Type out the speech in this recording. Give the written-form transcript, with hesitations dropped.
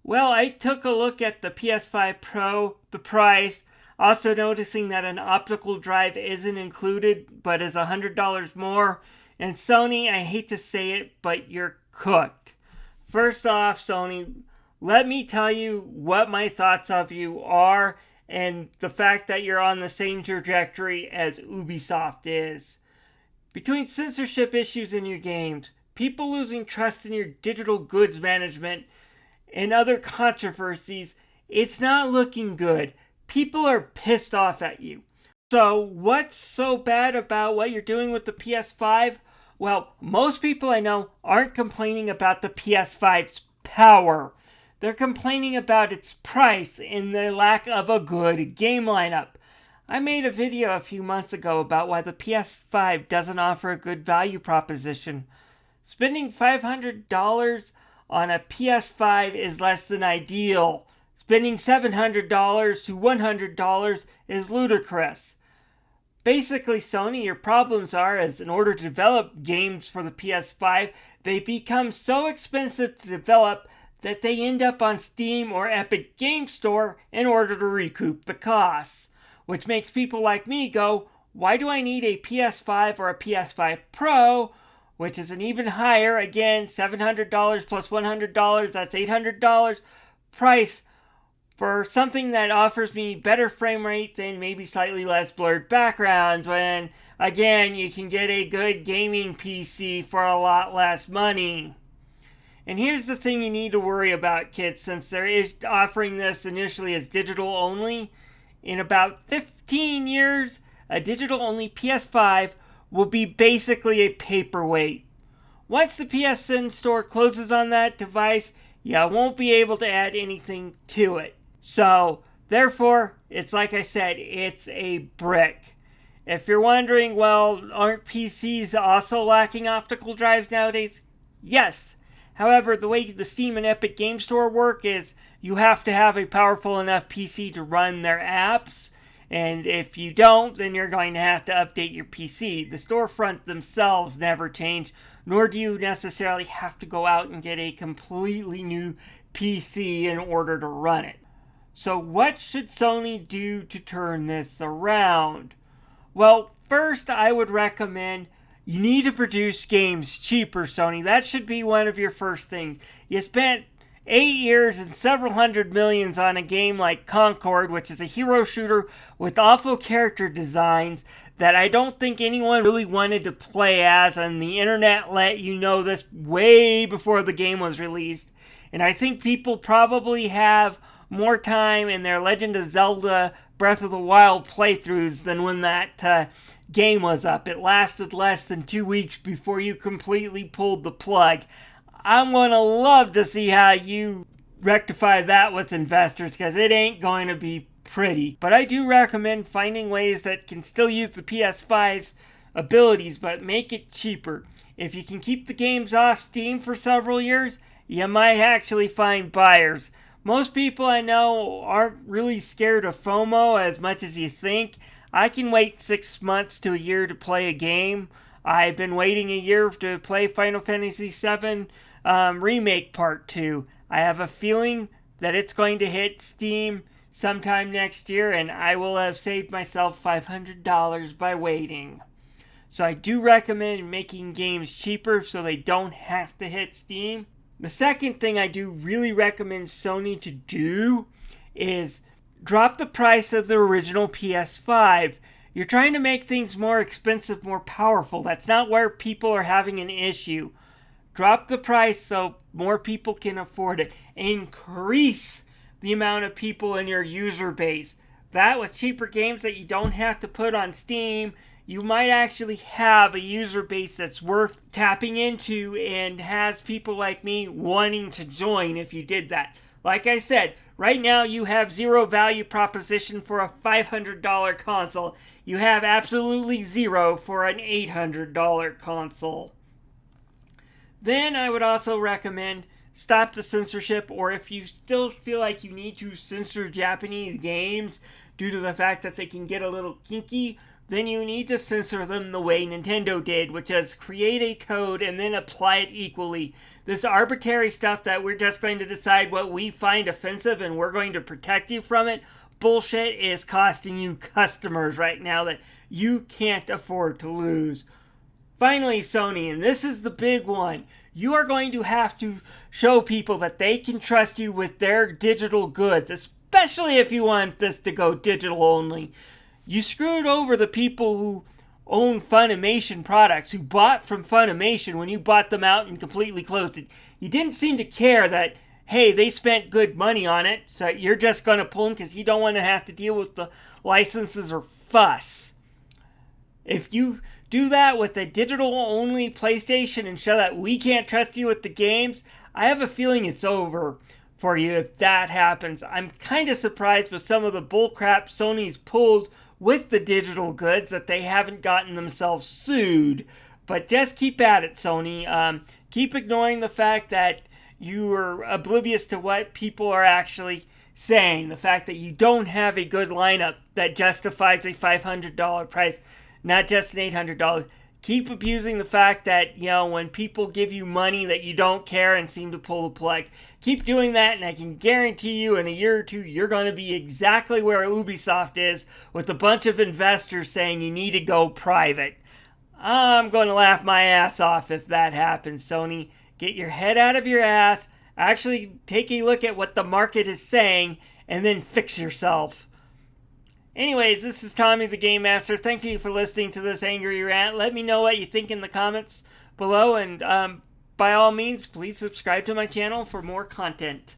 Well, I took a look at the PS5 Pro, the price, also noticing that an optical drive isn't included but is $100 more. And Sony, I hate to say it, but you're cooked. First off, Sony, let me tell you what my thoughts of you are and the fact that you're on the same trajectory as Ubisoft is. Between censorship issues in your games, people losing trust in your digital goods management, and other controversies, it's not looking good. People are pissed off at you. So, what's so bad about what you're doing with the PS5? Well, most people I know aren't complaining about the PS5's power. They're complaining about its price and the lack of a good game lineup. I made a video a few months ago about why the PS5 doesn't offer a good value proposition. Spending $500 on a PS5 is less than ideal. Spending $700 to $100 is ludicrous. Basically, Sony, your problems are, as in order to develop games for the PS5, they become so expensive to develop that they end up on Steam or Epic Game Store in order to recoup the costs. Which makes people like me go, why do I need a PS5 or a PS5 Pro, which is an even higher, again, $700 plus $100, that's $800 price for something that offers me better frame rates and maybe slightly less blurred backgrounds when, again, you can get a good gaming PC for a lot less money. And here's the thing you need to worry about, kids, since there is offering this initially as digital only. In about 15 years, a digital-only PS5 will be basically a paperweight. Once the PSN store closes on that device, you won't be able to add anything to it. So, therefore, it's like I said, it's a brick. If you're wondering, well, aren't PCs also lacking optical drives nowadays? Yes. However, the way the Steam and Epic Game Store work is you have to have a powerful enough PC to run their apps. And if you don't, then you're going to have to update your PC. The storefront themselves never change, nor do you necessarily have to go out and get a completely new PC in order to run it. So what should Sony do to turn this around? Well, first I would recommend you need to produce games cheaper, Sony. That should be one of your first things. You spent 8 years and several hundred millions on a game like Concord, which is a hero shooter with awful character designs that I don't think anyone really wanted to play as, and the internet let you know this way before the game was released. And I think people probably have more time in their Legend of Zelda Breath of the Wild playthroughs than when that game was up. It lasted less than 2 weeks before you completely pulled the plug. I'm going to love to see how you rectify that with investors, because it ain't going to be pretty. But I do recommend finding ways that can still use the PS5's abilities, but make it cheaper. If you can keep the games off Steam for several years, you might actually find buyers. Most people I know aren't really scared of FOMO as much as you think. I can wait 6 months to a year to play a game. I've been waiting a year to play Final Fantasy VII Remake Part 2. I have a feeling that it's going to hit Steam sometime next year, and I will have saved myself $500 by waiting. So I do recommend making games cheaper so they don't have to hit Steam. The second thing I do really recommend Sony to do is drop the price of the original PS5. You're trying to make things more expensive, more powerful. That's not where people are having an issue. Drop the price so more people can afford it. Increase the amount of people in your user base. That with cheaper games that you don't have to put on Steam, you might actually have a user base that's worth tapping into and has people like me wanting to join if you did that. Like I said, right now you have zero value proposition for a $500 console. You have absolutely zero for an $800 console. Then I would also recommend stop the censorship, or if you still feel like you need to censor Japanese games due to the fact that they can get a little kinky, then you need to censor them the way Nintendo did, which is create a code and then apply it equally. This arbitrary stuff that we're just going to decide what we find offensive and we're going to protect you from it, bullshit, is costing you customers right now that you can't afford to lose. Finally, Sony, and this is the big one, you are going to have to show people that they can trust you with their digital goods, especially if you want this to go digital only. You screwed over the people who own Funimation products, who bought from Funimation when you bought them out and completely closed it. You didn't seem to care that, hey, they spent good money on it, so you're just going to pull them because you don't want to have to deal with the licenses or fuss. If you do that with a digital-only PlayStation and show that we can't trust you with the games, I have a feeling it's over for you if that happens. I'm kind of surprised with some of the bullcrap Sony's pulled with the digital goods that they haven't gotten themselves sued. But just keep at it, Sony. Keep ignoring the fact that you are oblivious to what people are actually saying. The fact that you don't have a good lineup that justifies a $500 price, not just an $800. Keep abusing the fact that, when people give you money that you don't care and seem to pull the plug. Keep doing that, and I can guarantee you in a year or two, you're going to be exactly where Ubisoft is, with a bunch of investors saying you need to go private. I'm going to laugh my ass off if that happens, Sony. Get your head out of your ass, actually take a look at what the market is saying, and then fix yourself. Anyways, this is Tommy the Game Master. Thank you for listening to this angry rant. Let me know what you think in the comments below, and by all means, please subscribe to my channel for more content.